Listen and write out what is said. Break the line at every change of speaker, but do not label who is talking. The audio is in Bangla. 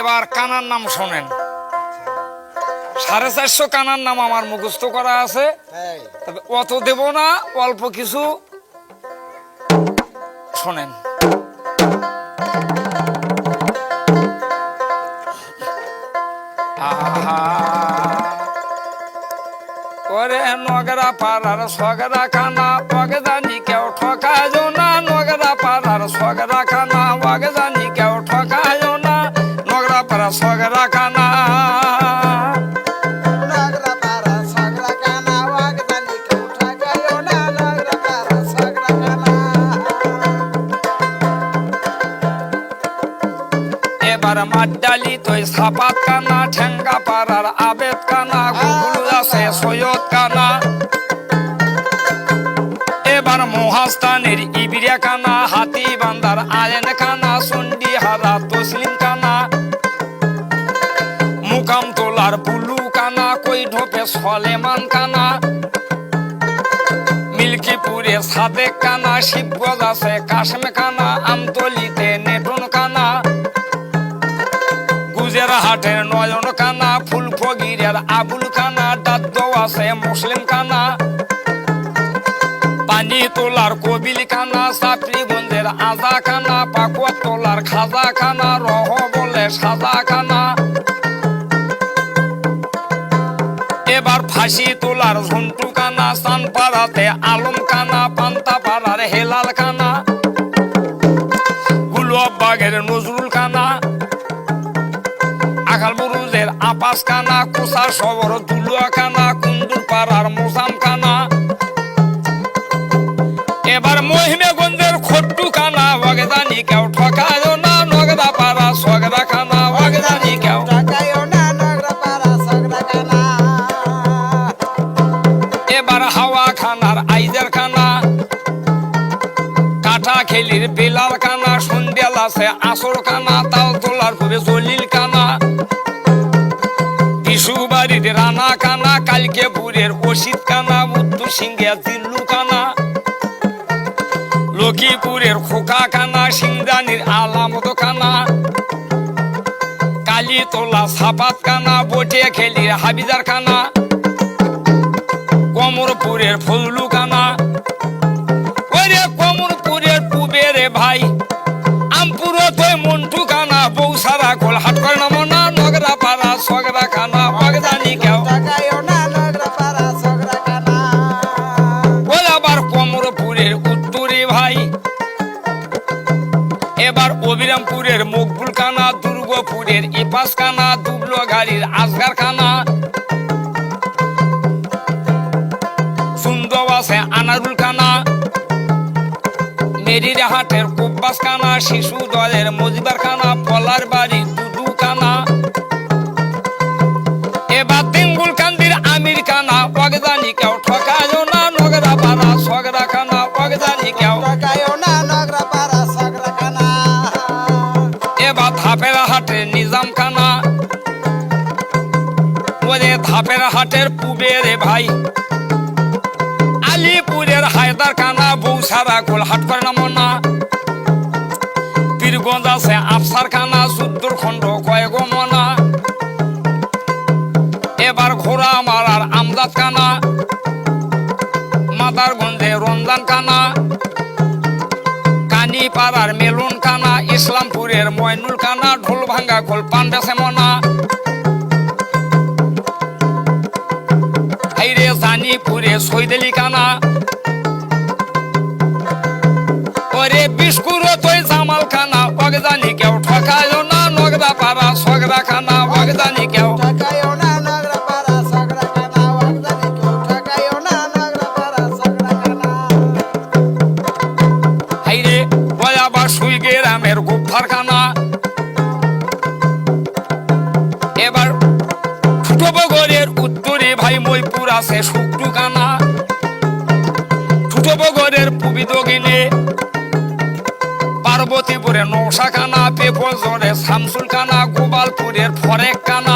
এবার কানার নাম শোনেন। 450 কানার নাম আমার মুখস্থ করা আছে, তবে অত দেব না, অল্প কিছু শোনেন। ওরে নগরা পাড়ার সগরা খানা ওকে জানি কেউ ঠকায় না, নগরা পাড়ার সগরা খানা ওকে জানি কেউ ঠকায় না, নগরা পাড়া সগরা খানা এবার মাড্ডালি তুই সাপাত কানা, ঠেঙ্গা পাড়ার আবেদ কানা, গুগুল আছে সৈয়দ কানা, এবার মহাস্থানের ইবিরিয়া কানা, হাতি বান্দার আয়েন কানা, চন্ডি হারা তসলিম কানা, মুকাম তোলার বুলু কানা, কই ঢোপে সলেমান কানা, মিল্কিপুরে সাদেক কানা, শিবগঞ্জ আছে কাশেম কানা, আমতলিতে নেটন কানা, হাটের নয়ন কানা, ফুলফগিরের আবুল কানা, দাদ্দ আছে মুসলিম কানা, পানি তোলার কবিল কানা, চাপড়িগঞ্জের আজা কানা, পাকুয়া তোলার খাজা কানা, রহ বলে সাজা কানা, এবার ফাঁসি তোলার ঝন্টু কানা, চানপাড়াতে আলম কানা, পান্তা পাড়ার হেলাল কানা, গুলবাগের নজরুল কানা, আকালবুরুজের আপাস কানা, কুসা শহর দুলুয়া কানা, কুন্দুর পাড়ার মোজাম কানা, এবার মহিমেগঞ্জের খট্টু কানা ওকে জানি কেউ ঠকায় না, নগরা পাড়া সগরা খানা ওকে জানি কেউ ঠকায় না, নগরা পাড়া সগরা খানা, এবার হাওয়া খানার আইজের খানা, কাঠা খেলির বেলাল কানা, সন্ধ্যেল আছে আসর কানা, তাল তোলার পরে জলিল কানা, বিশুবাড়ির রানা কানা, কালকে পুরের অসিত কানা, উত্তর সিংহে জিল্লু কানা, লক্ষ্মীপুরের খোকা কানা, সিংদানির আলামত কানা, কালীতলা সাপাত কানা, বটে খেলির হাবিজার কানা, কমরপুরের ফজলু কানা, ওরে কমরপুরের পুবের ভাই আমপুর তোই মন্টু কানা, বৌসারা গোল হাট করে নাম না, নগরা পাড়া সগরা খানা ওকে জানি কেউ ঠকায় না, নগরা পাড়া সগরা খানা, ওই আবার কমরপুরের উত্তরে ভাই, এবার অবিরামপুরের মকবুল কানা, দুর্গপুরের ইপাস কানা, দুবলো গাড়ির আজগার কানা, সুন্দর আছে আনারুল কানা, মেরির হাটের কুব্বাস কানা, শিশু দলের মজিবার কানা, পলার বাড়ি দুদু কানা, এবার তেঙ্গুল কান্দির আমির কানা ওকে জানি কেউ ঠকায় না, নগরা পাড়া সগরা খানা ওকে জানি কেউ ঠকায় না, নগরা পাড়া সগরা খানা, এবার ধাপের হাটের নিজাম কানা, ওরে ধাপের হাটের পুবের ভাই আলিপুরের হায়দার কানা, বৌসারা গোল হাট করে নাম না, পীরগঞ্জ আছে আফসার খানা, যুদ্ধর খণ্ড কয়েক মনা, এবার ঘোড়া মারার আমজাদ কানা, মাদারগঞ্জে রমজান কানা, কানি পাড়ার মেলুন কানা, ইসলামপুরের ময়নুল কানা, ঢোল ভাঙ্গা খোল পান্ডেছে মনা, হাইরে জানিপুরে সৈদেলি কানা, ওরে বিস্কুর তোই জামাল খানা ওকে জানি কেউ ঠকায় না, নগরা পাড়া সগরা খানা ওকে জানি কেউ ঠকায় না, নগরা পাড়া সগরা খানা ওকে জানি কেউ ঠকায় না, নগরা পাড়া সগরা খানা, হাইরে ওই আবার সুইগে রামের গুফার খানা, এবার ছোটবগরের উত্তরে ভাই মইপুর আছে শুক্রু কানা, ছোটবগরের পুবিদগিনে পার্বতীপুরের নৌশা কানা, পেপজরে শামসুল কানা, গোপালপুরের ফরেক কানা,